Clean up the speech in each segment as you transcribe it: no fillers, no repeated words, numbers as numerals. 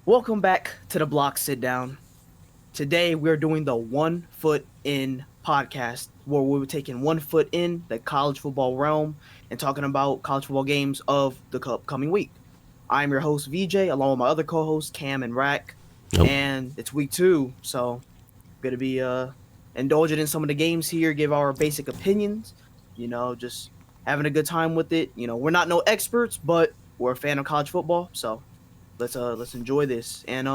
Welcome back to the block sit down. Today we're doing the 1 Foot In podcast where we're taking 1 foot in the college football realm and talking about college football games of the upcoming week. I'm your host VJ along with my other co-hosts Cam and Rack, Nope. and it's week 2, so we're gonna be indulging in some of the games here, give our basic opinions, just having a good time with it. We're not no experts, but we're a fan of college football, so let's enjoy this. And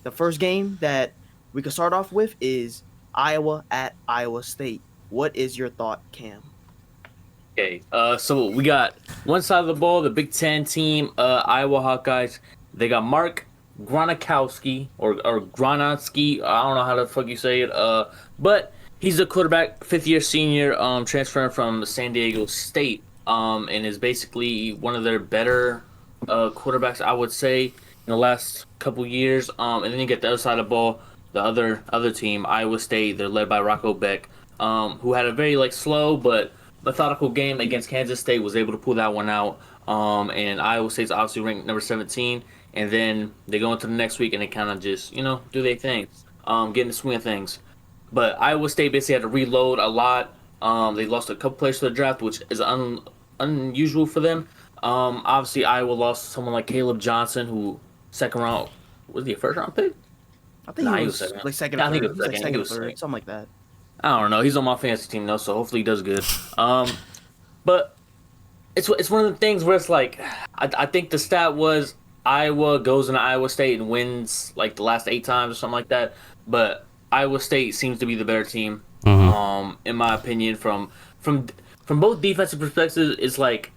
the first game that we can start off with is Iowa at Iowa State. What is your thought, Cam? Okay, so we got one side of the ball, the Big Ten team, Iowa Hawkeyes. They got Mark Gronowski or Gronowski. I don't know how the fuck you say it. But he's a quarterback, fifth-year senior, transferring from San Diego State, and is basically one of their better quarterbacks, I would say, in the last couple years. And then you get the other side of the ball, the other team, Iowa State. They're led by Rocco Beck, who had a very slow but methodical game against Kansas State. Was able to pull that one out. And Iowa State's obviously ranked number 17. And then they go into the next week and they kind of just do their thing, get in the swing of things. But Iowa State basically had to reload a lot. They lost a couple players to the draft, which is unusual for them. Obviously, Iowa lost someone like Caleb Johnson, who second round, was he a first round pick? I think he was second. I think it was second or third, something like that. I don't know. He's on my fantasy team though, so hopefully he does good. But it's one of the things where it's like I think the stat was Iowa goes into Iowa State and wins like the last 8 times or something like that. But Iowa State seems to be the better team, in my opinion. From both defensive perspectives, it's like,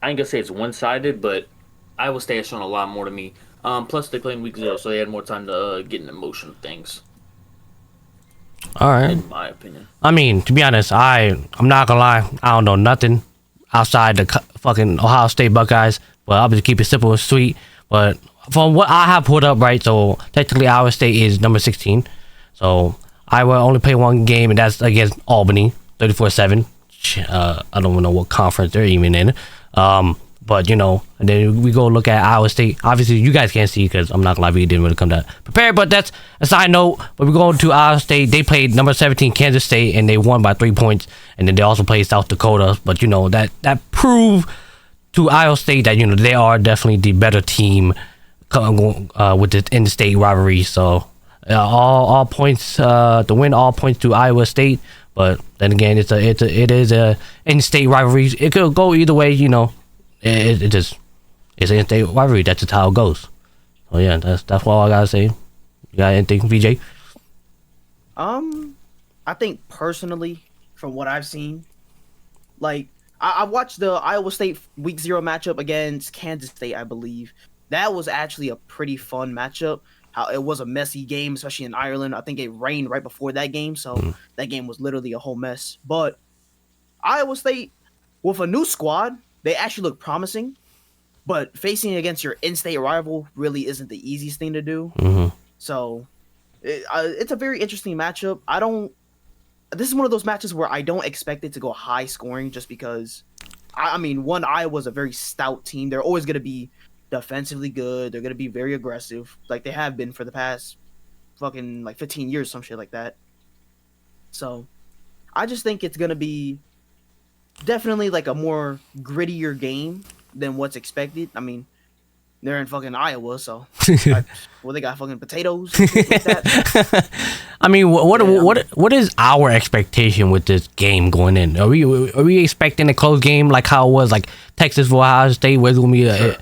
I ain't gonna say it's one-sided, but Iowa State has shown a lot more to me. Plus, they played in week 0, so they had more time to get in the motion of things. All right. In my opinion. I mean, to be honest, I'm not gonna lie. I don't know nothing outside the fucking Ohio State Buckeyes. But I'll just keep it simple and sweet. But from what I have pulled up, right, so technically Iowa State is number 16. So Iowa only played one game, and that's against Albany, 34-7. I don't even know what conference they're even in. But, and then we go look at Iowa State. Obviously, you guys can't see because I'm not going to lie, we didn't really come that prepared. But that's a side note. But we're going to Iowa State. They played number 17 Kansas State, and they won by 3 points. And then they also played South Dakota. But, that proved to Iowa State that, they are definitely the better team with the in-state rivalry. So, all points to win, all points to Iowa State. But then again, it is a in-state rivalry. It could go either way, it's an in-state rivalry. That's just how it goes. So yeah, that's all I gotta say. You got anything, VJ? I think personally, from what I've seen, I watched the Iowa State week 0 matchup against Kansas State, I believe. That was actually a pretty fun matchup. How it was a messy game, especially in Ireland. I think it rained right before that game, so that game was literally a whole mess. But Iowa State, with a new squad, they actually look promising. But facing against your in-state rival really isn't the easiest thing to do. So it's a very interesting matchup. This is one of those matches where I don't expect it to go high scoring, just because, Iowa's a very stout team. They're always going to be defensively good. They're going to be very aggressive, like they have been for the past fucking 15 years, some shit like that. So I just think it's going to be definitely a more grittier game than what's expected. I mean, they're in fucking Iowa, so they got fucking potatoes. Like that. I mean, what is our expectation with this game going in? Are we expecting a close game like how it was Texas for Ohio State, where it's gonna be a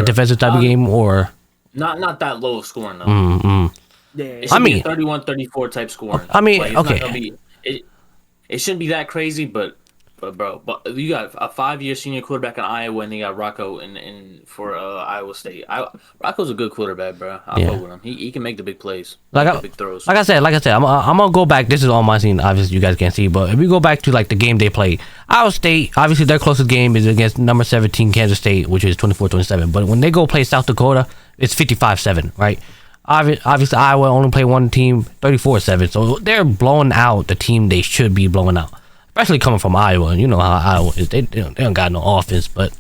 defensive type of game, or not that low of scoring though? Yeah, it should be 31-34 type scoring. I mean, okay, it shouldn't be that crazy, but bro, you got a 5-year senior quarterback in Iowa, and you got Rocco in for Iowa State. Rocco's a good quarterback, bro. I'll go with him. He can make the big plays, big throws. Like I said, I'm gonna go back. This is on my scene. Obviously, you guys can't see, but if we go back to the game they played, Iowa State, obviously their closest game is against number 17 Kansas State, which is 24-27. But when they go play South Dakota, it's 55-7, right? Obviously, Iowa only play one team, 34-7. So they're blowing out the team they should be blowing out. Especially coming from Iowa. You know how Iowa is. They don't got no offense, but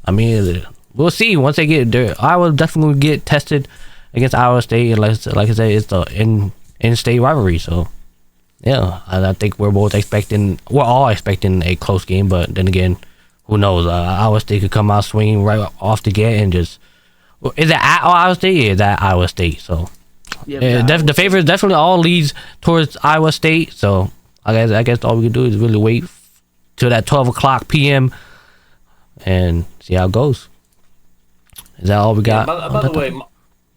I mean, we'll see once they get there. Iowa definitely get tested against Iowa State, and like I said, it's the in-state rivalry. So yeah, I think we're all expecting a close game. But then again, who knows? Iowa State could come out swinging right off the gate and just. Is it at Iowa State? Yeah, it's at Iowa State. So the favorites definitely all leads towards Iowa State. So I guess all we can do is really wait till that 12 o'clock p.m. and see how it goes. Is that all we got? By the way,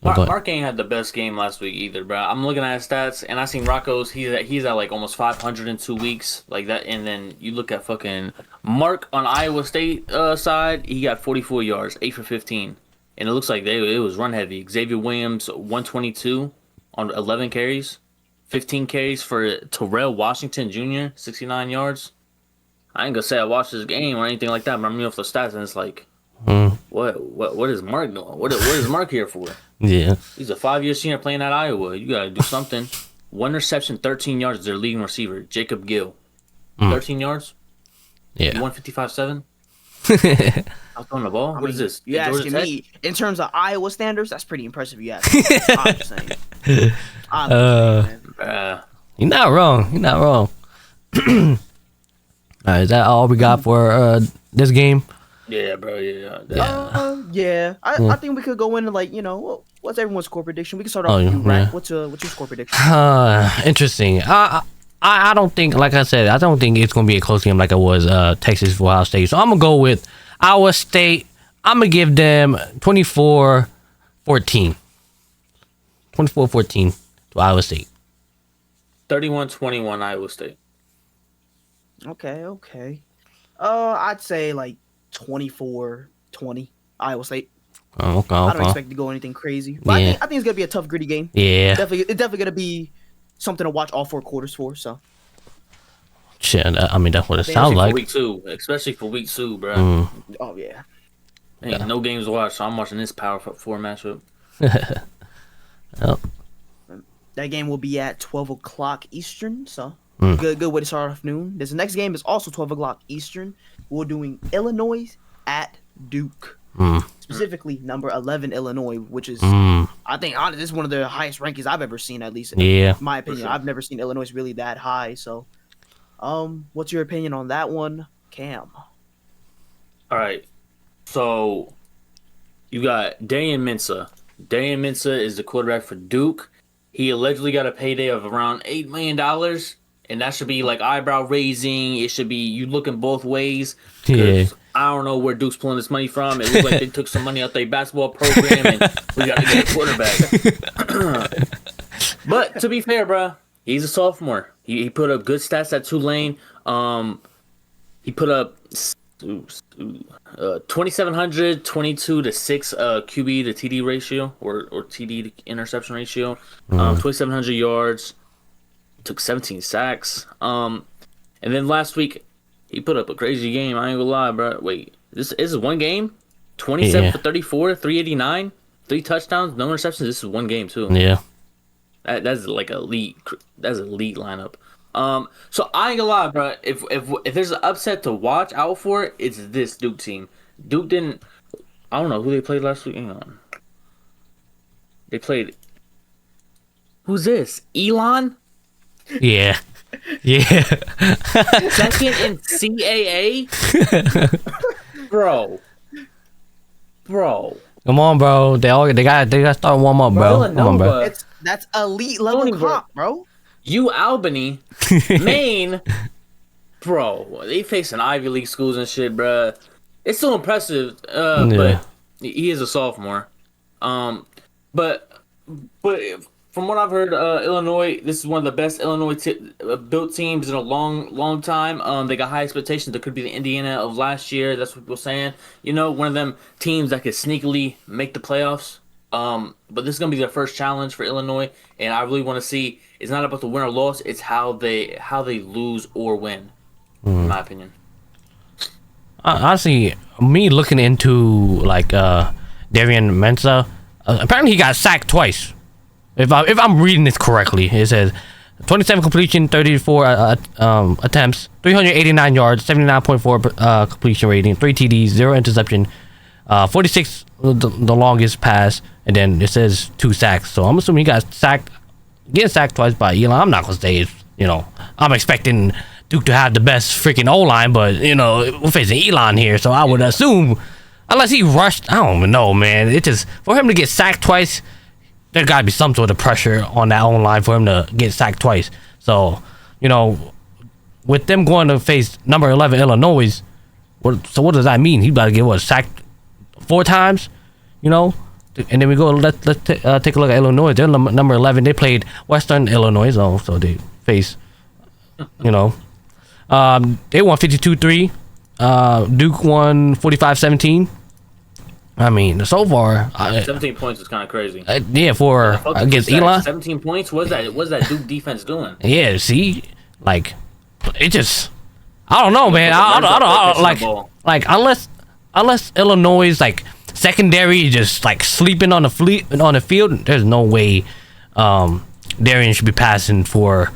Mark ain't had the best game last week either, bro. I'm looking at his stats, and I seen Rocco's. He's at like almost 500 in 2 weeks, like that. And then you look at fucking Mark on Iowa State side. He got 44 yards, 8 for 15. And it looks like it was run heavy. Xavier Williams, 122 on 11 carries. 15 carries for Terrell Washington Jr., 69 yards. I ain't gonna say I watched this game or anything like that, but I'm reading off the stats, and it's like, what is Mark doing? What is Mark here for? Yeah. He's a 5-year senior playing at Iowa. You gotta do something. 1 reception, 13 yards, their leading receiver, Jacob Gill. 13 yards? Yeah. 155.7? I was throwing the ball. What is this? You asking me in terms of Iowa standards? That's pretty impressive. You ask me. I'm just saying. You're not wrong. You're not wrong. All right, is that all we got for this game? Yeah, bro. Yeah. I think we could go into like what's everyone's score prediction? We can start off with you, Rat. What's your score prediction? Interesting. I don't think, like I said, I don't think it's going to be a close game like it was Texas for Ohio State. So I'm going to go with Iowa State. I'm going to give them 24-14. 24-14 to Iowa State. 31-21 Iowa State. Okay. I'd say like 24-20 Iowa State. Oh, okay. I don't expect to go anything crazy. But I think it's going to be a tough, gritty game. Yeah. It's definitely going to be something to watch all 4 quarters for. So, shit. I mean, that's what it sounds like. Especially for week 2, bro. Oh yeah. Ain't no games to watch, so I'm watching this Power 4 matchup. Yep. That game will be at 12 o'clock Eastern. So, good way to start off noon. This next game is also 12 o'clock Eastern. We're doing Illinois at Duke. Specifically, number 11 Illinois, which is, I think, honestly, this is one of the highest rankings I've ever seen, at least in my opinion. Sure. I've never seen Illinois really that high. So, what's your opinion on that one, Cam? All right. So, you got Darian Mensah. Darian Mensah is the quarterback for Duke. He allegedly got a payday of around $8 million, and that should be like eyebrow raising. It should be you looking both ways. Yeah. I don't know where Duke's pulling this money from. It looks like they took some money out their basketball program, and we got to get a quarterback. But to be fair, bro, he's a sophomore. He put up good stats at Tulane. He put up 2,700, 22 to 6 QB to TD ratio or TD to interception ratio. 2,700 yards. Took 17 sacks. And then last week, he put up a crazy game. I ain't gonna lie, bro. Wait, this is one game? 27 for 34, 389, 3 touchdowns, no interceptions. This is one game too. Yeah. That's like elite. That's elite lineup. So I ain't gonna lie, bro. If there's an upset to watch out for, it's this Duke team. Duke didn't. I don't know who they played last week. Hang on. They played. Who's this? Elon? Yeah. Second in CAA? Bro. Come on, bro. They got to start warm up, bro. Come on, bro. That's elite level comp, bro. Albany, Maine, bro. They facing Ivy League schools and shit, bro. It's still impressive, but he is a sophomore. But from what I've heard, Illinois, this is one of the best Illinois built teams in a long time. They got high expectations. There could be the Indiana of last year. That's what people are saying. One of them teams that could sneakily make the playoffs. But this is gonna be their first challenge for Illinois, and I really want to see. It's not about the win or loss. It's how they lose or win, in my opinion. Honestly, me looking into like Darian Mensah, apparently he got sacked twice. If I'm reading this correctly, it says 27 completion, 34 attempts, 389 yards, 79.4 completion rating, 3 TDs, 0 interception, 46 the longest pass, and then it says 2 sacks. So I'm assuming he got sacked, getting sacked twice by Elon. I'm not gonna say it's, I'm expecting Duke to have the best freaking O-line, but we're facing Elon here, so I would assume, unless he rushed, I don't even know, man. It just, for him to get sacked twice, there gotta be some sort of pressure on that O-line for him to get sacked twice. So, with them going to face number 11 Illinois, what does that mean? He's about to get sacked 4 times, And then we go. Let's take a look at Illinois. They're number 11. They played Western Illinois, so they face, they won 52-3. Duke won 45-17. I mean, so far, 17 points is kind of crazy. Yeah, for against Elon. 17 points. What's that Duke defense doing? Yeah, see, like, it just, I don't know, man. I don't like unless Illinois like secondary just like sleeping on the field. There's no way Darian should be passing for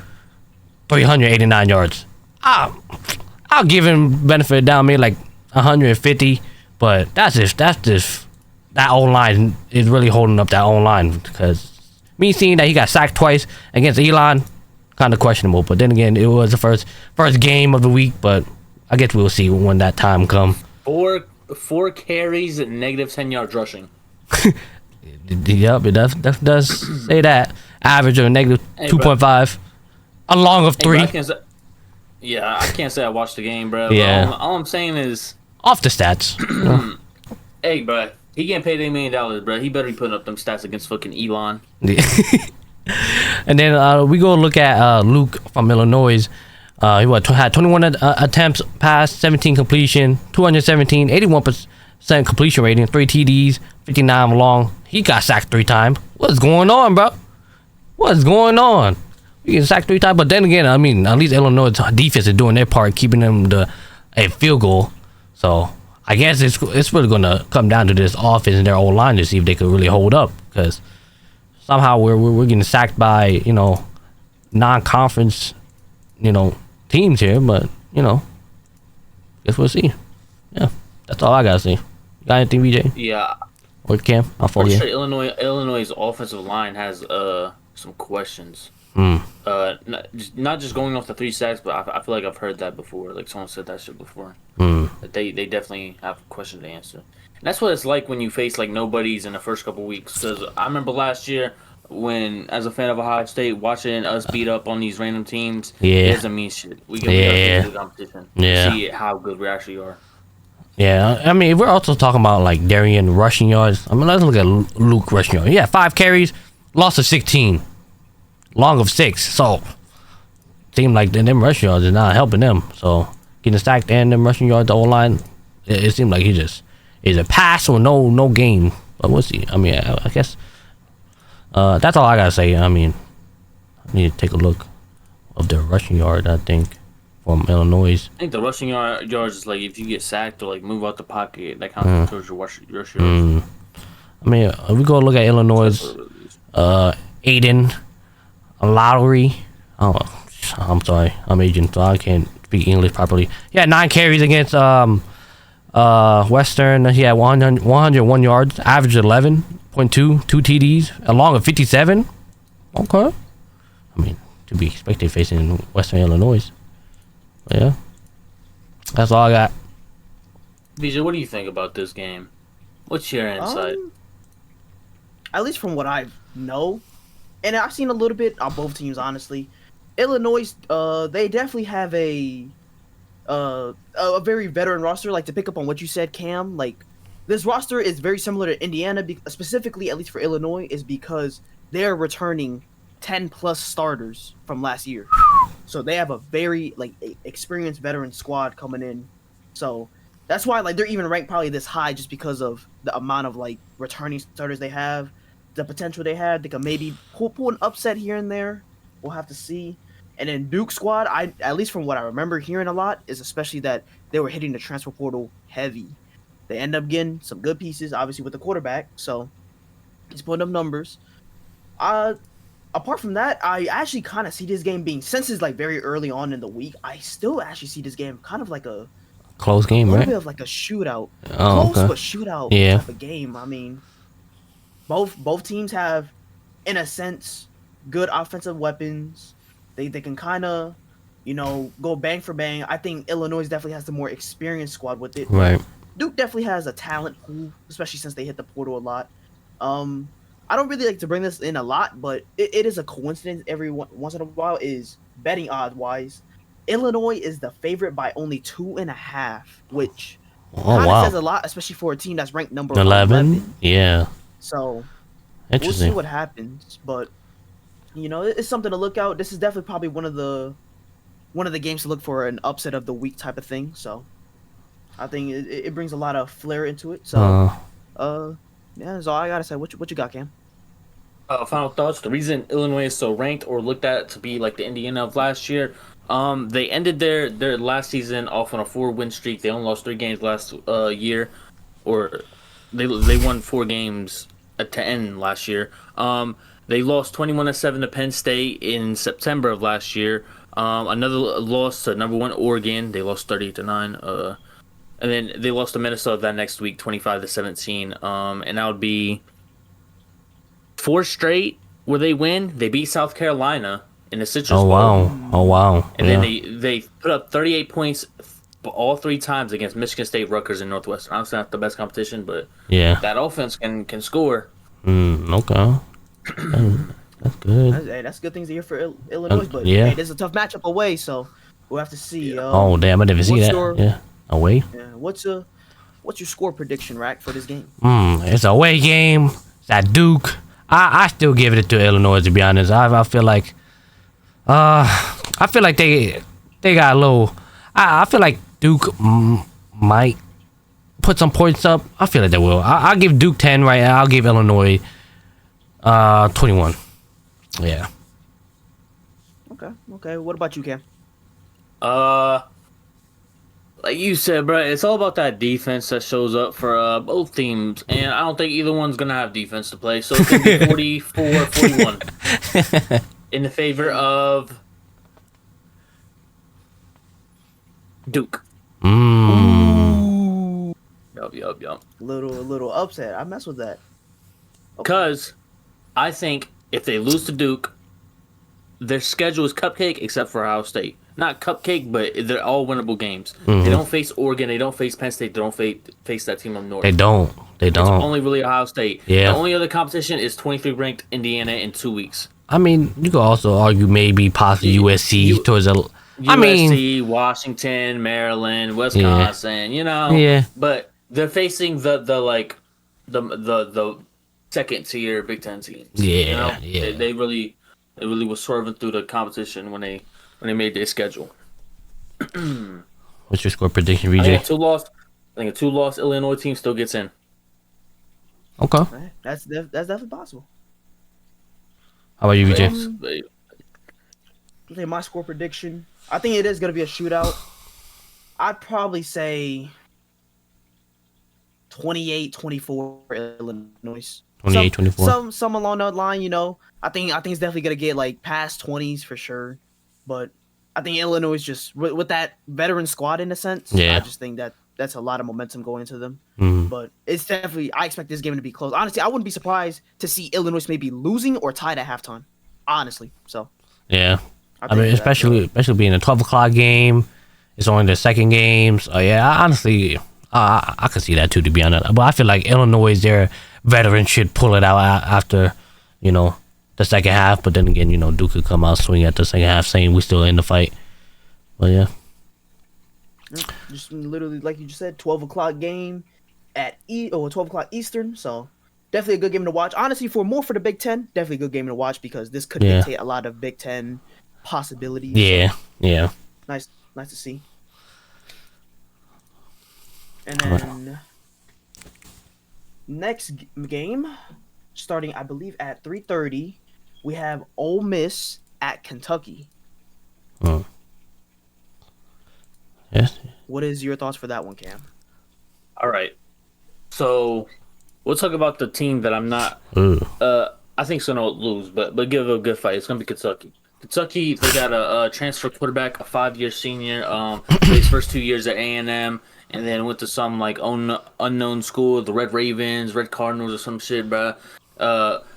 389 yards. I'll give him benefit down maybe like 150, but that's just that O-line is really holding up that O-line, because me seeing that he got sacked twice against Elon, kind of questionable. But then again, it was the first game of the week, but I guess we'll see when that time comes. Four carries and negative 10 yards rushing. Yep, it does say that. Average of negative 2.5, along of 3. I can't say I watched the game, bro. Yeah. All I'm saying is, off the stats. hey, bro, he getting paid $8 million, bro. He better be putting up them stats against fucking Elon. And then we go look at Luke from Illinois. He had 21 attempts, pass, 17 completion, 217, 81% completion rating, 3 TDs, 59 long. He got sacked 3 times. What's going on, bro? What's going on? You get sacked 3 times, but then again, I mean, at least Illinois defense is doing their part, keeping them a field goal. So I guess it's really gonna come down to this offense and their old line to see if they could really hold up, because somehow we're getting sacked by non-conference teams here, but guess we'll see. Yeah, that's all I gotta say. You got anything, BJ? Yeah. Or Cam? I'll follow you. Sure Illinois' offensive line has some questions. Not just going off the 3 sacks, but I feel like I've heard that before. Like someone said that shit before. That they definitely have questions to answer. And that's what it's like when you face like nobodies in the first couple weeks. Because I remember last year when, as a fan of Ohio State, watching us beat up on these random teams, it doesn't mean shit. We get the competition. See how good we actually are. Yeah, I mean, if we're also talking about like Darian rushing yards, I mean, let's look at Luke rushing yards. Yeah, 5 carries, loss of 16, long of 6. So, seemed like them rushing yards is not helping them. So, getting stacked and them rushing yards, the O-line, it seemed like he just is a pass or no gain. But we'll see. I mean, I guess that's all I gotta say. I mean, I need to take a look of the rushing yard, I think, from Illinois. I think the rushing yards is like if you get sacked or like move out the pocket, that counts towards your rush yards. I mean, if we go look at Illinois, Aiden Lowry. Oh, I'm sorry, I'm Asian, so I can't speak English properly. He had 9 carries against Western. He had 101 yards, average 11.2, 2 TDs, along with 57. Okay, I mean, to be expected facing Western Illinois. But yeah, that's all I got. BJ, what do you think about this game? What's your insight? At least from what I know, and I've seen a little bit on both teams, honestly. Illinois, they definitely have a very veteran roster. Like, to pick up on what you said, Cam, like, this roster is very similar to Indiana, specifically, at least for Illinois, is because they're returning 10+ starters from last year. So they have a very experienced veteran squad coming in. So that's why they're even ranked probably this high, just because of the amount of returning starters they have, the potential they have. They can maybe pull an upset here and there. We'll have to see. And then Duke squad, at least from what I remember hearing a lot, is especially that they were hitting the transfer portal heavy. They end up getting some good pieces, obviously with the quarterback. So he's putting up numbers. Apart from that, I actually kind of see this game being, since it's very early on in the week, I still actually see this game kind of like a close game, a little right? bit of like a shootout, Oh, close okay. but shootout Yeah. type of game. I mean, both teams have, in a sense, good offensive weapons. They can kind of, go bang for bang. I think Illinois definitely has the more experienced squad with it, but Right. Duke definitely has a talent pool, especially since they hit the portal a lot. I don't really like to bring this in a lot, but it is a coincidence every once in a while. Is betting odd wise, Illinois is the favorite by only 2.5, which Oh kind of says wow. a lot, especially for a team that's ranked number 11. 11. Yeah. So we'll see Interesting. what happens, but it's something to look out. This is definitely probably one of the games to look for an upset of the week type of thing. So I think it brings a lot of flair into it. So yeah, that's all I gotta say. What you got, Cam? Final thoughts. The reason Illinois is so ranked or looked at to be like the Indiana of last year, they ended their last season off on a 4-win streak. They only lost 3 games last year, or they won 4 games to end last year. They lost 21-7 to Penn State in September of last year. Another loss to number 1 Oregon. They lost 38-9. And then they lost to Minnesota that next week, 25-17. And that would be 4 straight where they win. They beat South Carolina in the Citrus Oh Bowl. wow. Oh wow. And Yeah. then they put up 38 points all 3 times against Michigan State, Rutgers, and Northwestern. Obviously not the best competition, but Yeah. that offense can score. Okay. That's good. That's good things to hear for Illinois, but yeah. hey, there's a tough matchup away, so we'll have to see. Oh damn! I didn't see what's that. your- Yeah. Away. Yeah, what's your score prediction, Rack, for this game? It's a away game. It's at Duke. I still give it to Illinois, to be honest. I feel like they got a little. I feel like Duke might put some points up. I feel like they will. I'll give Duke 10 right now. I'll give Illinois 21. Yeah. Okay. What about you, Cam? Like you said, bro, it's all about that defense that shows up for both teams, and I don't think either one's gonna have defense to play, so it's gonna be 44-41 in the favor of Duke. Ooh, Yup. little upset. I mess with that. Because I think if they lose to Duke, their schedule is cupcake except for Ohio State. Not cupcake, but they're all winnable games. They don't face Oregon. They don't face Penn State. They don't face that team up north. They don't. It's only really Ohio State. Yeah. The only other competition is 23 ranked Indiana in 2 weeks. I mean, you could also argue maybe possibly USC towards a. USC, Washington, Maryland, Wisconsin. Yeah. But they're facing the second tier Big Ten teams. Yeah. They really was swerving through the competition when they made their schedule. What's your score prediction, I VJ? think a 2-loss Illinois team still gets in. Okay. Right, that's definitely possible. How about you, VJ? I think my score prediction, I think it is going to be a shootout. I'd probably say 28-24 Illinois. 28-24. Some along that line, I think it's definitely going to get like past 20s for sure. But I think Illinois is just with that veteran squad in a sense. Yeah. I just think that's a lot of momentum going into them. Mhm. But it's definitely, I expect this game to be close. Honestly, I wouldn't be surprised to see Illinois maybe losing or tied at halftime. Honestly, so Yeah. I think mean, that's especially being a 12 o'clock game. It's only the second game. So, yeah, honestly, I could see that too, to be honest. But I feel like Illinois, their veterans should pull it out after, the second half. But then again, Duke could come out swing at the second half saying we still in the fight. But, yeah. just literally like you just said, 12 o'clock game at 12 o'clock Eastern. So definitely a good game to watch. Honestly, for the Big Ten, definitely a good game to watch because this could dictate a lot of Big Ten possibilities. Yeah. Yeah. Nice to see. And then next game, starting I believe at 3:30, we have Ole Miss at Kentucky. Oh. Yes. What is your thoughts for that one, Cam? All right. So we'll talk about the team that I'm not. Ooh. I think it's gonna lose, but give it a good fight. It's gonna be Kentucky. Kentucky, they got a transfer quarterback, a 5-year senior. Played his first 2 years at A&M, and then went to some like unknown school, the Red Ravens, Red Cardinals, or some shit, bro.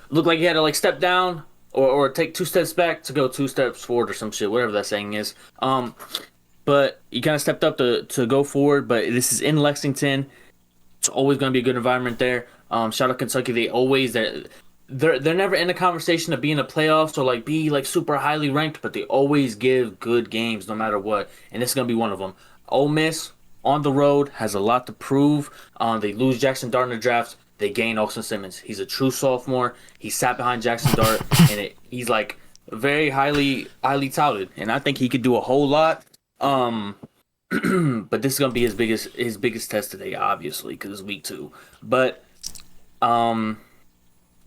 Looked like he had to like step down or take 2 steps back to go 2 steps forward or some shit, whatever that saying is. But he kind of stepped up to go forward. But this is in Lexington. It's always going to be a good environment there. Shout out Kentucky. They're never in a conversation of being in the playoffs or like be like super highly ranked, but they always give good games no matter what, and this is gonna be one of them. Ole Miss on the road has a lot to prove. They lose Jackson Dart in the draft. They gain Austin Simmons. He's a true sophomore. He sat behind Jackson Dart, and he's like very highly touted, and I think he could do a whole lot. But this is gonna be his biggest test today, obviously, because it's week 2. But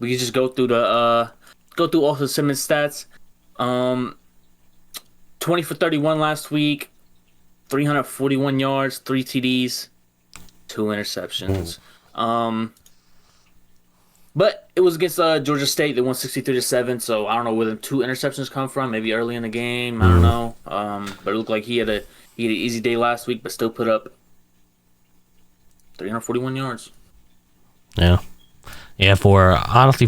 we can just go through Austin Simmons' stats. 20 for 31 last week, 341 yards, 3 TDs, 2 interceptions. But it was against Georgia State. They won 63-7. So I don't know where the 2 interceptions come from. Maybe early in the game. I don't know. But it looked like he had an easy day last week, but still put up 341 yards. Yeah. Yeah, for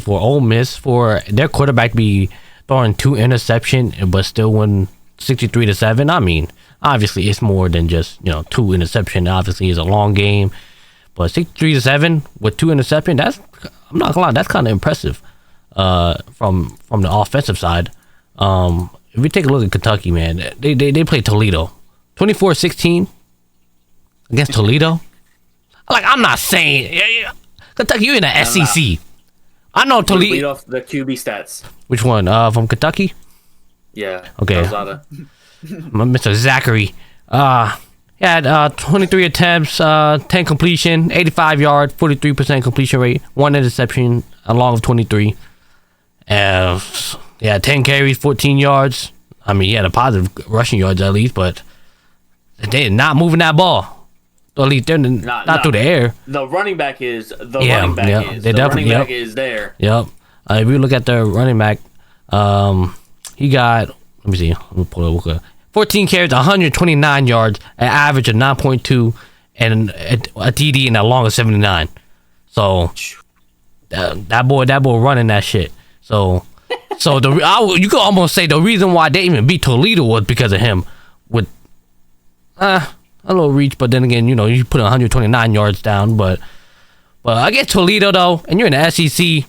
Ole Miss, for their quarterback be throwing 2 interceptions but still win 63-7. I mean, obviously it's more than just 2 interceptions. Obviously, it's a long game, but 63-7 with 2 interceptions. I'm not gonna lie, that's kind of impressive. From the offensive side, if we take a look at Kentucky, man, they played Toledo, 24-16 against Toledo. Like, I'm not saying. Kentucky, you're in the SEC. I know Toledo. Lead off the QB stats. Which one? From Kentucky? Yeah. Okay. Mr. Zachary. He had 23 attempts, 10 completion, 85 yard, 43% completion rate, 1 interception, along with 23. Yeah, 10 carries, 14 yards. I mean, he had a positive rushing yards at least, but they're not moving that ball. Or at least they're not through the air. The running back is. Running back is there. Yep. If you look at the running back, he got, let me see. Let me pull it up. 14 carries, 129 yards, an average of 9.2, and a TD and a long of 79. So that boy running that shit. So you could almost say the reason why they even beat Toledo was because of him. With a little reach, but then again, you put 129 yards down. But I get Toledo though, and you're in the SEC.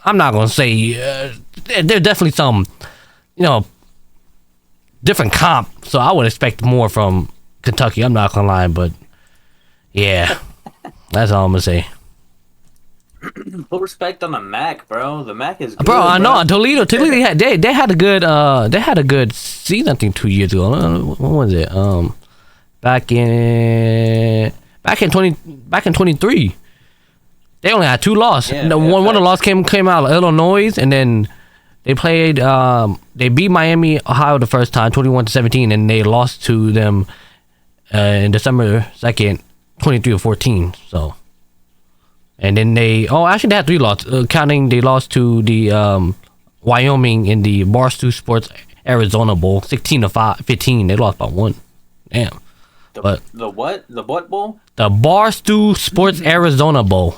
I'm not gonna say there's definitely some, different comp. So I would expect more from Kentucky. I'm not gonna lie, but yeah, that's all I'm gonna say. Put respect on the MAC, bro. The MAC is good, bro. I know Toledo had a good season. I think 2 years ago. What was it? Back in 23, they only had 2 losses. Yeah, one of the losses came out of Illinois, and then they played. They beat Miami, Ohio the first time, 21-17, and they lost to them in December 2nd, 23-14. So, and then they had 3 losses, counting they lost to the Wyoming in the Barstool Sports Arizona Bowl, 16-15. They lost by 1. Damn. The what? The what bowl? The Barstool Sports Arizona Bowl.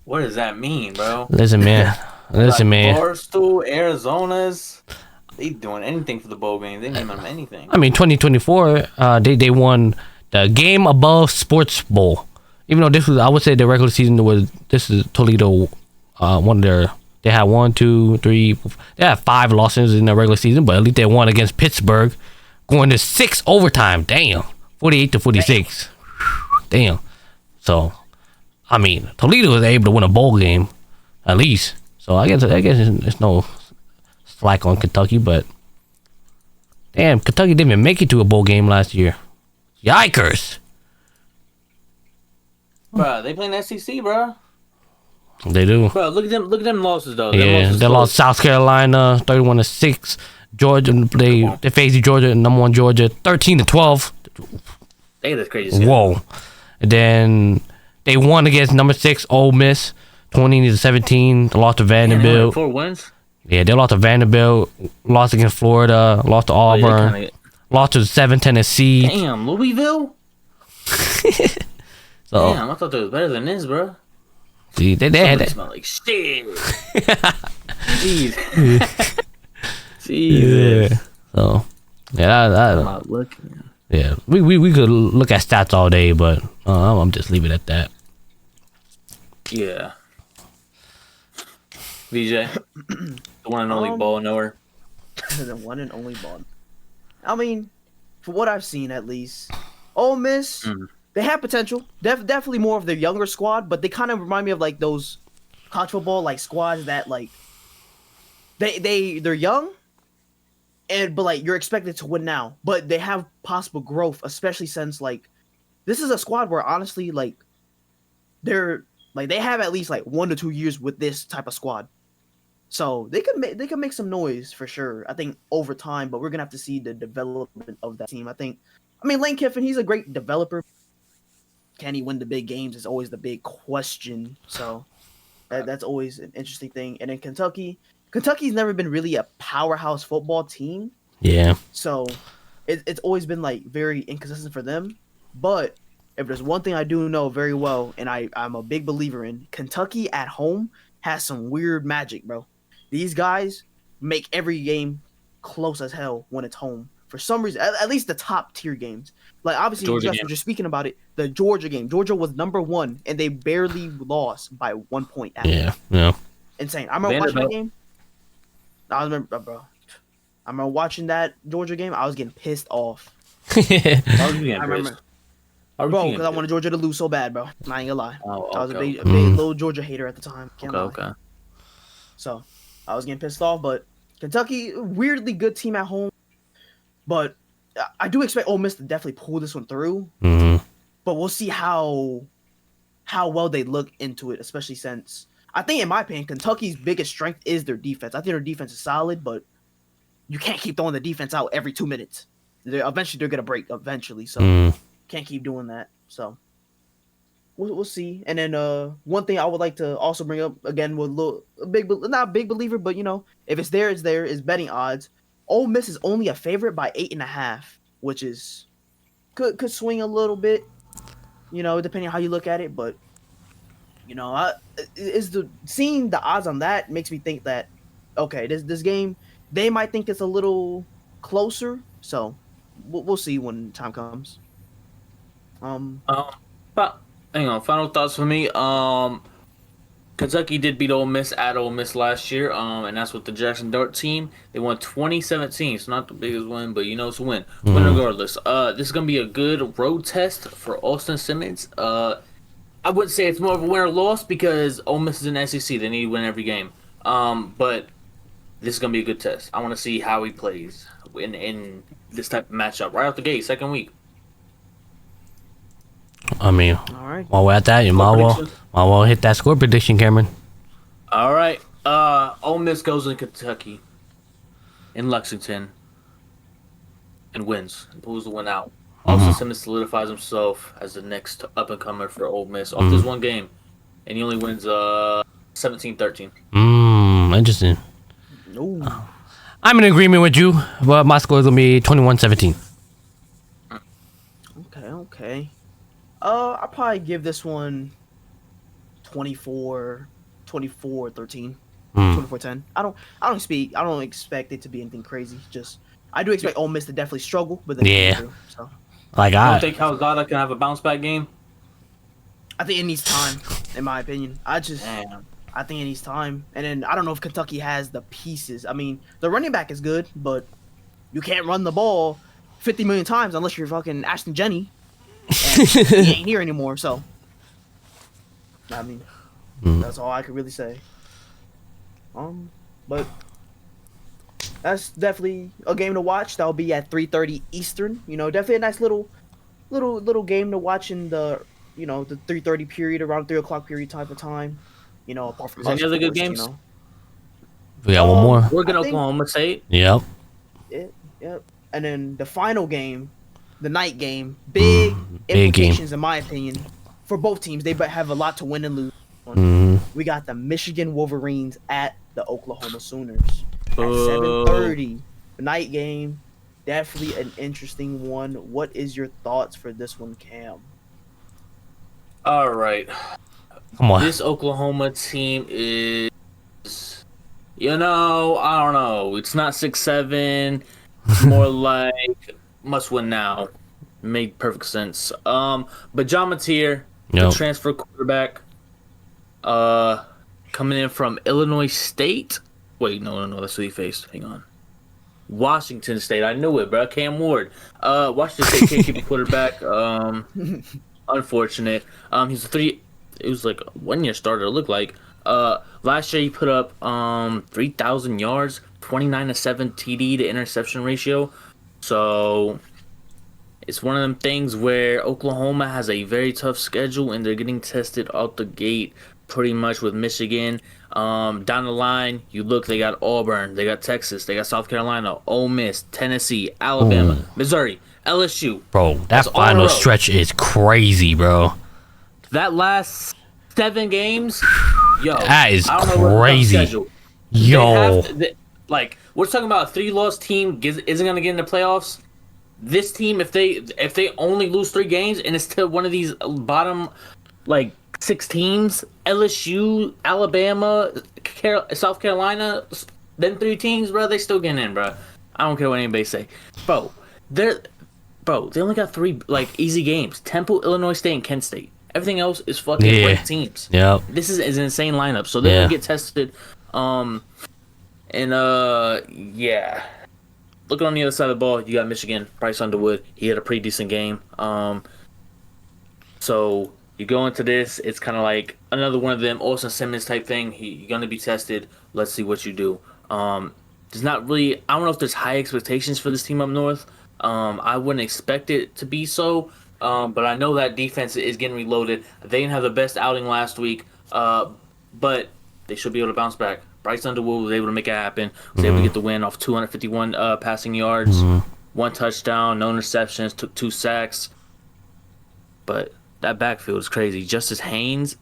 What does that mean, bro? Listen, man. Barstool Arizona's. They doing anything for the bowl game. They name them anything. I mean, 2024. They won the Game Above Sports Bowl. Even though this was, I would say, the regular season was. This is Toledo. One of their. They had 1, 2, 3. They had 5 losses in the regular season, but at least they won against Pittsburgh. Going to 6 overtime. Damn. 48-46. Damn. So, I mean, Toledo was able to win a bowl game, at least. So I guess it's no slack on Kentucky, but damn, Kentucky didn't even make it to a bowl game last year. Yikers. Bro, they play in the SEC, bro. They do. Bro, look at them losses though. Yeah, they lost South Carolina 31-6. Georgia, they faced Georgia, number 1 Georgia, 13-12. Hey, that's crazy. Whoa. And then they won against number 6 Ole Miss, 20-17. They lost to Vanderbilt. 4 wins. Yeah, they lost to Vanderbilt, lost against Florida, lost to Oh, yeah, Auburn, they kinda- lost to 7 Tennessee. Damn, Louisville. So Damn, I thought they was better than this, bro. see, they had Somebody that. smell like shit. Jeez. Jesus. Yeah. So yeah, I'm not looking. yeah, we could look at stats all day, but I'm just leave it at that. Yeah. VJ, the one and only ball knower. The one and only ball. I mean, for what I've seen at least, Ole Miss, they have potential. Definitely more of their younger squad, but they kind of remind me of like those college football like squads that like they're young, but like you're expected to win now, but they have possible growth, especially since like this is a squad where honestly like they have at least like 1 to 2 years with this type of squad. So they could make some noise for sure. I think over time, but we're gonna have to see the development of that team. I mean, Lane Kiffin, he's a great developer. Can he win the big games? Is always the big question. So that's always an interesting thing. And then Kentucky's never been really a powerhouse football team. Yeah. So it's always been like very inconsistent for them. But if there's one thing I do know very well, and I'm a big believer in, Kentucky at home has some weird magic, bro. These guys make every game close as hell when it's home. For some reason, at least the top tier games. Like obviously, you guys were just speaking about it. The Georgia game. Georgia was #1, and they barely lost by 1 point. Yeah. Yeah. Insane. I remember watching that game. I remember watching that Georgia game. I was getting pissed off. I remember. Bro, because I wanted Georgia to lose so bad, bro. I'm not even gonna lie. I was a big little Georgia hater at the time. Can't lie. Okay. So, I was getting pissed off, but Kentucky, weirdly good team at home. But I do expect Ole Miss to definitely pull this one through. Mm-hmm. But we'll see how well they look into it, especially since I think, in my opinion, Kentucky's biggest strength is their defense. I think their defense is solid, but you can't keep throwing the defense out every 2 minutes. Eventually, they're gonna break. Eventually, so can't keep doing that. So we'll see. And then one thing I would like to also bring up again with not a big believer, but you know, if it's there, it's there. Is betting odds. Ole Miss is only a favorite by 8.5, which is could swing a little bit, you know, depending on how you look at it. But you know, seeing the odds on that makes me think that okay, this game they might think it's a little closer. So we'll see when time comes. But hang on, final thoughts for me. Kentucky did beat Ole Miss at Ole Miss last year, and that's with the Jackson Dart team. They won 2017. It's not the biggest win, but you know it's a win. Win regardless. This is gonna be a good road test for Austin Simmons. I wouldn't say it's more of a win or loss because Ole Miss is in the SEC. They need to win every game. But this is gonna be a good test. I want to see how he plays in this type of matchup right out the gate, second week. I mean, All right. while we're at that, you might well hit that score prediction, Cameron. All right. Ole Miss goes in Kentucky, in Lexington, and wins. Pulls the win out. Austin Simmons solidifies himself as the next up-and-comer for Ole Miss off this one game, and he only wins 17-13. Interesting. No. I'm in agreement with you, but my score is gonna be 21-17. Okay. I'll probably give this one 24-13. 24-10. I don't expect it to be anything crazy. Just I do expect Ole Miss to definitely struggle, but then Yeah. So Like I don't think Calzada can have a bounce back game. I think it needs time, in my opinion. I think it needs time. And then I don't know if Kentucky has the pieces. I mean, the running back is good, but you can't run the ball 50 million times unless you're fucking Ashton Jenney. And he ain't here anymore, so I mean that's all I could really say. But that's definitely a game to watch. That'll be at 3:30 Eastern. You know, definitely a nice little game to watch in the the 3:30 period, around 3 o'clock period type of time. You know, apart from any other good games? You know. we got one more. We're gonna Oklahoma State. Yep. Yep. And then the final game, the night game, big big implications in my opinion for both teams. They have a lot to win and lose. one. We got the Michigan Wolverines at the Oklahoma Sooners at 7:30 night game. Definitely an interesting one. What is your thoughts for this one, Cam? All right. Come on. This Oklahoma team is, I don't know. It's not 6-7. It's more like must win now. Made perfect sense. But John Mateer, the transfer quarterback, coming in from Illinois State. Wait, no, that's who he faced. Hang on. Washington State. I knew it, bro. Cam Ward. Washington State can't keep a quarterback. Unfortunate. It was like a 1-year starter, it looked like. Last year he put up 3,000 yards, 29-7 TD to interception ratio. So it's one of them things where Oklahoma has a very tough schedule and they're getting tested out the gate pretty much with Michigan. Down the line, you look, they got Auburn, they got Texas, they got South Carolina, Ole Miss, Tennessee, Alabama, Missouri, LSU. Bro, that final stretch is crazy, bro. That last 7 games, that is crazy. Yo. We're talking about a 3-loss team isn't going to get in the playoffs. This team, if they only lose 3 games and it's to one of these bottom 6 teams, LSU, Alabama, South Carolina, then 3 teams, bro, they still getting in, bro. I don't care what anybody say, bro. They only got 3 easy games: Temple, Illinois State, and Kent State. Everything else is fucking ranked teams. Yep. This is an insane lineup, so they're gonna get tested. Looking on the other side of the ball, you got Michigan, Bryce Underwood. He had a pretty decent game. So you go into this, it's kind of like another one of them Austin Simmons type thing. You're gonna be tested. Let's see what you do. There's not really. I don't know if there's high expectations for this team up north. I wouldn't expect it to be so. But I know that defense is getting reloaded. They didn't have the best outing last week, but they should be able to bounce back. Bryce Underwood was able to make it happen. Was able to get the win off 251 passing yards, 1 touchdown, no interceptions, took 2 sacks. But that backfield is crazy. Justice Haynes,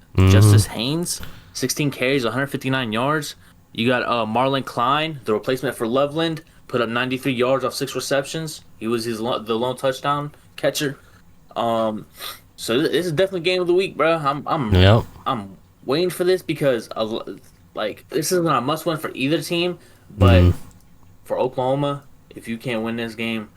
16 carries, 159 yards. You got Marlon Klein, the replacement for Loveland, put up 93 yards off 6 receptions. He was the lone touchdown catcher. So this is definitely game of the week, bro. I'm waiting for this because this is not a must win for either team, but for Oklahoma, if you can't win this game,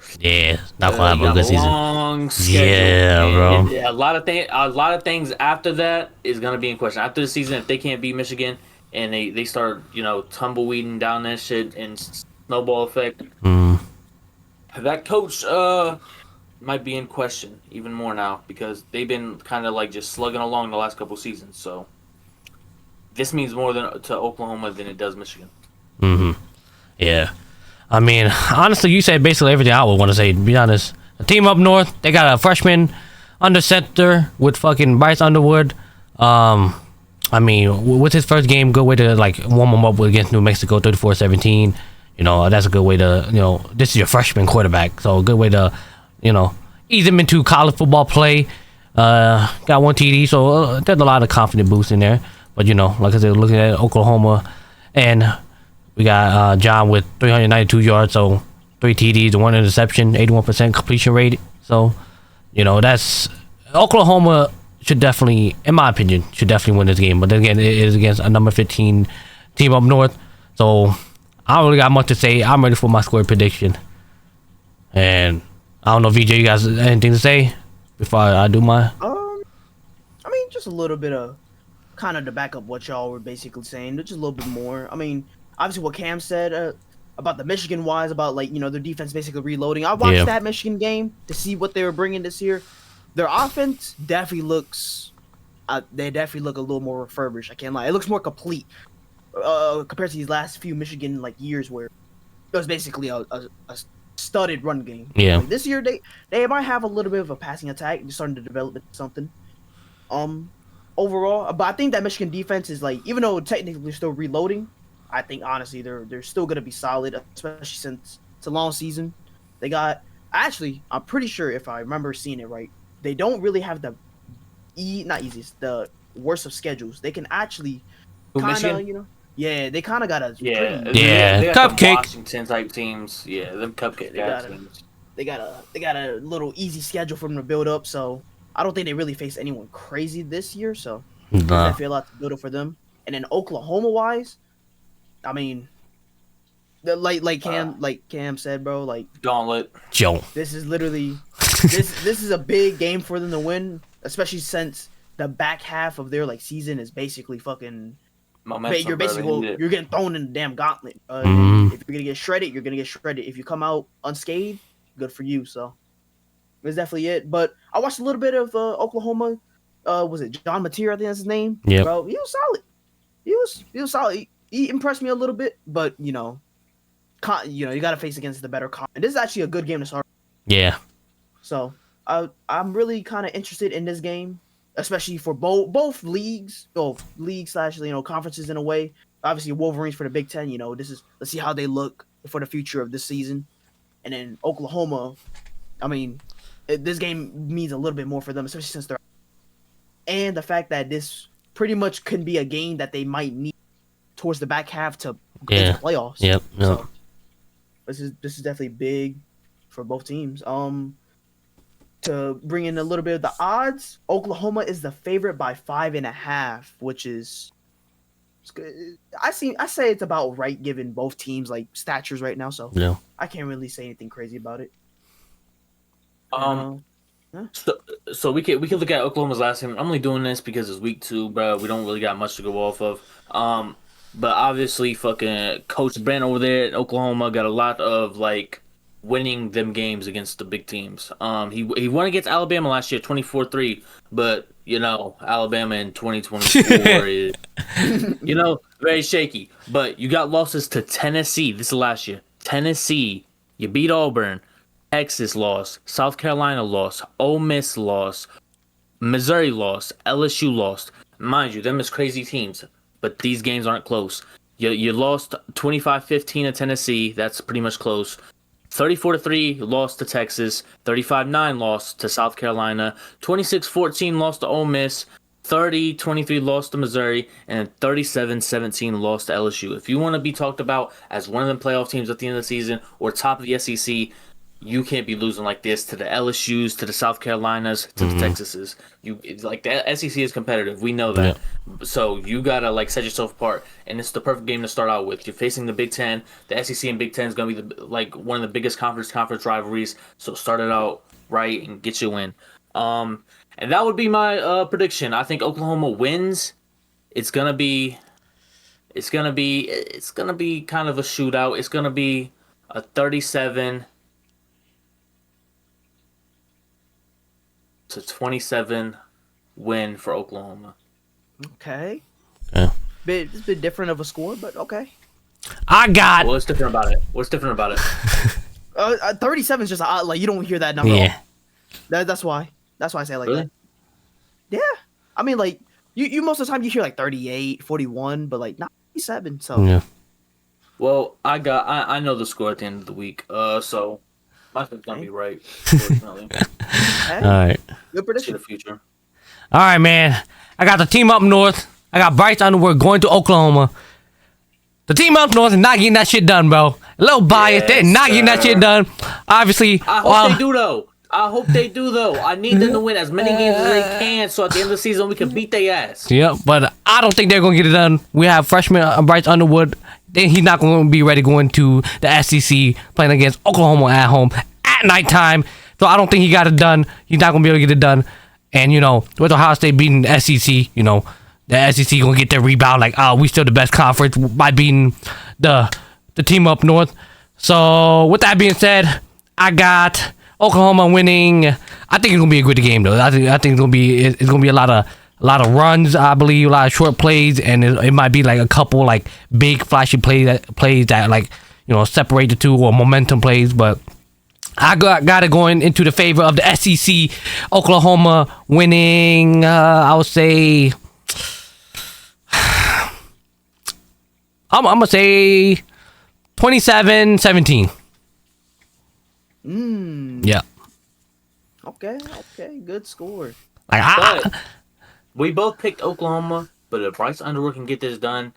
not gonna have a good season. Long schedule. Yeah, bro. A lot of things after that is gonna be in question. After the season, if they can't beat Michigan and they start tumbleweeding down that shit and snowball effect, that coach might be in question even more now because they've been kind of just slugging along the last couple seasons. So this means more to Oklahoma than it does Michigan. Yeah. I mean, honestly, you said basically everything I would want to say, to be honest. The team up north, they got a freshman under center with fucking Bryce Underwood. I mean, with his first game, good way to warm him up against New Mexico, 34-17. That's a good way to, this is your freshman quarterback, so a good way to ease him into college football play. Got 1 TD, so there's a lot of confident boost in there. But like I said, looking at Oklahoma, and we got John with 392 yards, so 3 TDs, 1 interception, 81% completion rate. So that's Oklahoma should definitely, in my opinion, win this game. But then again, it is against a number 15 team up north, so I don't really got much to say. I'm ready for my score prediction, and I don't know, VJ, you guys anything to say before I do my? I mean, just a little bit of kind of to back up what y'all were basically saying, just a little bit more. I mean, obviously what Cam said about the Michigan wise, about their defense basically reloading. I watched that Michigan game to see what they were bringing this year. Their offense definitely looks, they definitely look a little more refurbished. I can't lie, it looks more complete compared to these last few Michigan years where it was basically a studded run game. Yeah. This year they might have a little bit of a passing attack. They're starting to develop into something. Overall, but I think that Michigan defense is even though technically they're still reloading, I think honestly they're still gonna be solid, especially since it's a long season. They got I'm pretty sure if I remember seeing it right, they don't really have the worst of schedules. They can actually Who, kind Michigan? of, yeah, they kind of got a Yeah, pretty, Yeah, they got some cupcake. Washington type teams. Yeah, them cupcake They got a- teams. they got a little easy schedule for them to build up. So I don't think they really face anyone crazy this year. So there's Nah. definitely a lot to build up for them. And then Oklahoma wise, I mean, like Cam said, bro, like Gauntlet. Joe. this is literally this is a big game for them to win, especially since the back half of their like season is basically fucking. Momentum, You're basically brother. you're getting thrown in the damn gauntlet. Mhm. If you're gonna get shredded, you're gonna get shredded. If you come out unscathed, good for you. So that's definitely it. But I watched a little bit of Oklahoma. Was it John Mateer? I think that's his name. Yep. Bro, he was solid. He was solid. He impressed me a little bit, but you know, you got to face against the better con. And this is actually a good game to start. Yeah. So I'm really kind of interested in this game, especially for both leagues, slash conferences in a way. Obviously, Wolverines for the Big Ten. Let's see how they look for the future of this season, and then Oklahoma. I mean, this game means a little bit more for them, especially since they're and the fact that this pretty much can be a game that they might need towards the back half to get to the playoffs. Yep. So this is definitely big for both teams. To bring in a little bit of the odds, Oklahoma is the favorite by 5.5, which is I say it's about right given both teams like statures right now. So Yeah. I can't really say anything crazy about it. So we can look at Oklahoma's last game. I'm only doing this because it's week 2, bro. We don't really got much to go off of. But obviously, fucking Coach Brent over there at Oklahoma got a lot of like winning them games against the big teams. He won against Alabama last year, 24-3. But Alabama in 2024 is very shaky. But you got losses to Tennessee. This is last year. Tennessee, you beat Auburn. Texas lost, South Carolina lost, Ole Miss lost, Missouri lost, LSU lost. Mind you, them is crazy teams, but these games aren't close. You lost 25-15 to Tennessee. That's pretty much close. 34-3 lost to Texas. 35-9 lost to South Carolina. 26-14 lost to Ole Miss. 30-23 lost to Missouri, and 37-17 lost to LSU. If you want to be talked about as one of the playoff teams at the end of the season or top of the SEC, you can't be losing like this to the LSUs, to the South Carolinas, to the Texases. The SEC is competitive. We know that. Yeah. So you gotta set yourself apart, and it's the perfect game to start out with. You're facing the Big Ten. The SEC and Big Ten is gonna be one of the biggest conference rivalries. So start it out right and get you in. And that would be my prediction. I think Oklahoma wins. It's gonna be kind of a shootout. It's gonna be a 37-27 win for Oklahoma. Okay. Yeah. It's a bit different of a score, but okay. I got. What's different about it? 37 is just you don't hear that number. Yeah. That's why I say it like Really? that. Yeah. I mean, you most of the time you hear 38, 41, but not 37. So Yeah. Well, I know the score at the end of the week. So my pick's gonna be right. Unfortunately, okay. All right. Good see prediction. the future. All right, man. I got the team up north. I got Bryce Underwood going to Oklahoma. The team up north is not getting that shit done, bro. A little biased. They're not getting that shit done. Obviously. I hope they do, though. I need them to win as many games as they can, so at the end of the season we can beat their ass. Yeah, but I don't think they're going to get it done. We have freshman Bryce Underwood. Then he's not going to be ready going to the SEC, playing against Oklahoma at home at nighttime. So I don't think he got it done. He's not going to be able to get it done. And, with Ohio State beating the SEC, the SEC going to get their rebound we still the best conference by beating the team up north. So with that being said, I got Oklahoma winning. I think it's going to be a good game, though. I think it's going to be a lot of runs, I believe, a lot of short plays, and it might be a couple big flashy plays that separate the two, or momentum plays. But I got it going into the favor of the SEC. Oklahoma winning. I would say I'm gonna say 27-17. Yeah. Okay, good score. But We both picked Oklahoma, but if Bryce Underwood can get this done,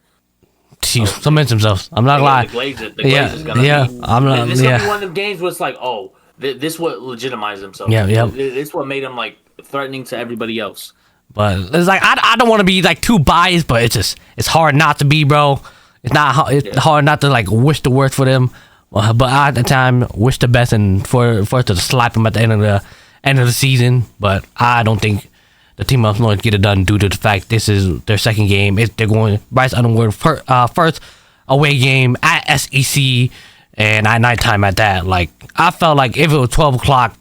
he cements himself. I'm not lying. The Glazers gonna be, I'm not. This gonna be one of them games where it's like, oh, this what legitimized himself. Yeah. This what made him like threatening to everybody else. But it's like I don't want to be like too biased, but it's hard not to be, bro. It's hard not to like wish the worst for them, but at the time wish the best and for us to slap them at the end of the season. But I don't think the team up north get it done due to the fact this is their second game. They're going Bryce Underwood first away game at SEC and at nighttime at that. Like I felt like if it was 12 o'clock,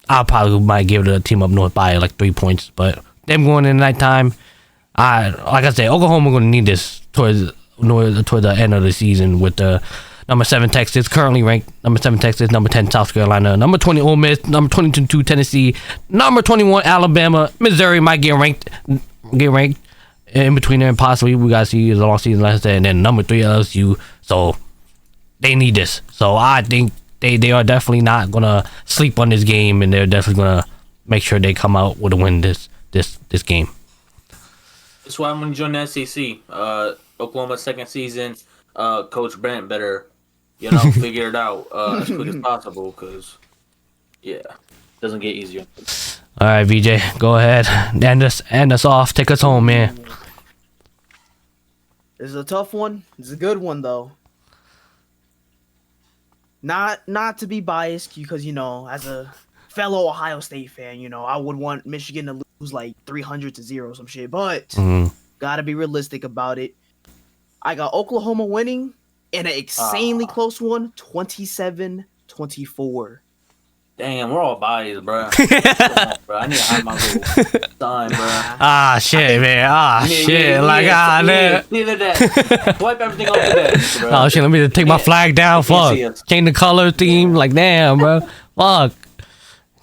I probably might give the team up north by like 3 points. But them going in the nighttime, like I said, Oklahoma going to need this towards the end of the season with the number 7 Texas currently ranked, number 7 Texas, number 10 South Carolina, number 20 Ole Miss, number 22 Tennessee, number 21 Alabama, Missouri might get ranked in between there and possibly we gotta see the long season last day, and then number 3 LSU. So they need this. So I think they are definitely not gonna sleep on this game, and they're definitely gonna make sure they come out with a win this game. That's why I'm gonna join the SEC. Oklahoma second season. Coach Brent better, figure it out as quick as possible, because it doesn't get easier. All right, VJ, go ahead, end us off, take us home, man. This is a tough one. It's a good one though. Not to be biased, because as a fellow Ohio State fan, I would want Michigan to lose like 300-0 some shit, but gotta be realistic about it. I got Oklahoma winning in an insanely close one, 27-24. Damn, we're all biased, bro. Bro. I need to hide my little sign, bro. Shit, man. Shit. Neither that. Wipe everything off the desk, bro. Oh, shit. Let me take my flag down. Fuck. Change the color theme. Like, damn, bro. Fuck.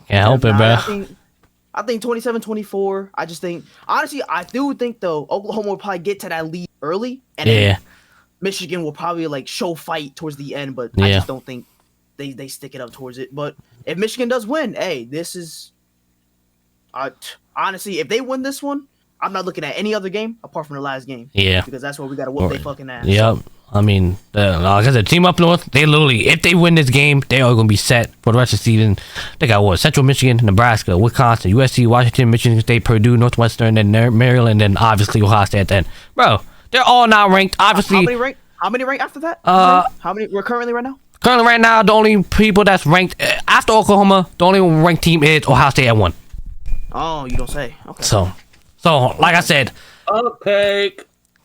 Can't help it, bro. I think 27-24. I just think, honestly, I do think, though, Oklahoma will probably get to that lead early. And then Michigan will probably, like, show fight towards the end. But I just don't think they stick it up towards it. But if Michigan does win, hey, this is... honestly, if they win this one, I'm not looking at any other game apart from the last game. Yeah. Because that's where we got to whoop their fucking ass. Yep. So. I mean, like I said, team up north, they literally, if they win this game, they are going to be set for the rest of the season. They got what? Central Michigan, Nebraska, Wisconsin, USC, Washington, Michigan State, Purdue, Northwestern, and then Maryland, and obviously Ohio State at the end. Bro, they're all now ranked. Obviously, how many ranked after that? How many we're currently right now? Currently right now, the only people that's ranked after Oklahoma, the only ranked team is Ohio State at 1. Oh, you don't say. Okay. So like I said, okay.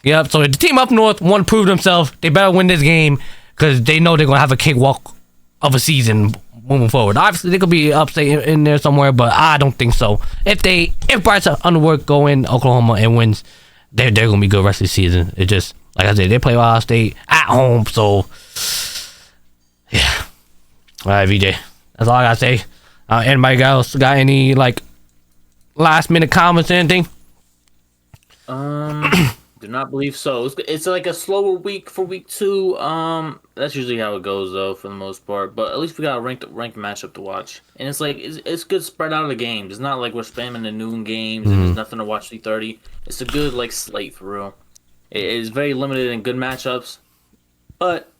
Yep, so if the team up north want to prove themselves, they better win this game, because they know they're going to have a cakewalk of a season moving forward. Obviously, they could be upset in there somewhere, but I don't think so. If Bryce Underwood go in Oklahoma and wins, they're going to be good rest of the season. It just, like I said, they play Ohio State at home, so yeah. All right, VJ, that's all I got to say. Anybody else got any, like, last-minute comments or anything? Do not believe so. It's like a slower week for week 2. That's usually how it goes though, for the most part. But at least we got a ranked matchup to watch, and it's like it's good spread out of the games. It's not like we're spamming the noon games and there's nothing to watch 3:30. It's a good like slate for real. It is very limited in good matchups, but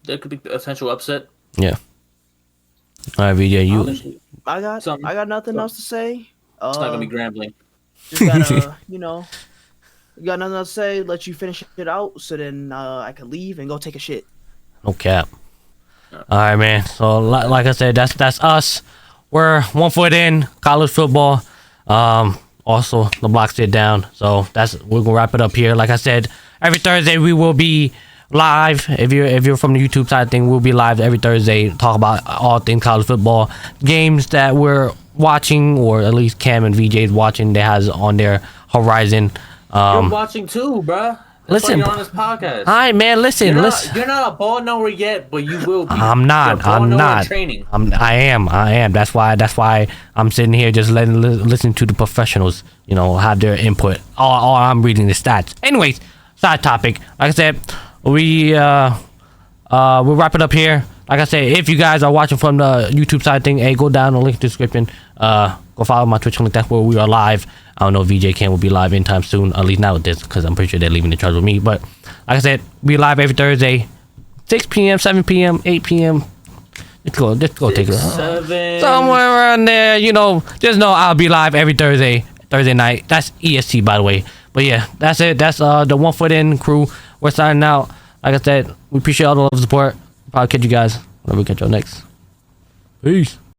there could be potential upset. Yeah. All right, VJ, you. I got nothing else to say. It's not gonna be Grambling. Just gotta you got nothing else to say, let you finish it out, so then I can leave and go take a shit. No cap. All right, man. So, like I said, that's us. We're 1 foot in college football. Also, the block sit down. So we're gonna wrap it up here. Like I said, every Thursday we will be live. If you're from the YouTube side thing, we'll be live every Thursday. Talk about all things college football, games that we're watching, or at least Cam and VJ's watching. They has on their horizon. You're watching too, bruh. Listen, you're on this podcast. All right, man. Listen. You're not a ball knower yet, but you will be. I'm not. I'm not. Training. I am. That's why I'm sitting here just listening to the professionals. Have their input. All I'm reading the stats. Anyways, side topic. Like I said, we'll wrap it up here. Like I said, if you guys are watching from the YouTube side thing, hey, go down the link description. Go Go follow my Twitch link. That's where we are live. I don't know if VJ Cam will be live anytime soon. At least now with this, because I'm pretty sure they're leaving the charge with me. But like I said, we live every Thursday, 6 p.m., 7 p.m., 8 p.m. Let's go take it. 7. Somewhere around there, you know. Just know I'll be live every Thursday night. That's EST, by the way. But yeah, that's it. That's the 1 Foot In crew. We're signing out. Like I said, we appreciate all the love and support. Probably catch you guys whenever we catch y'all next. Peace.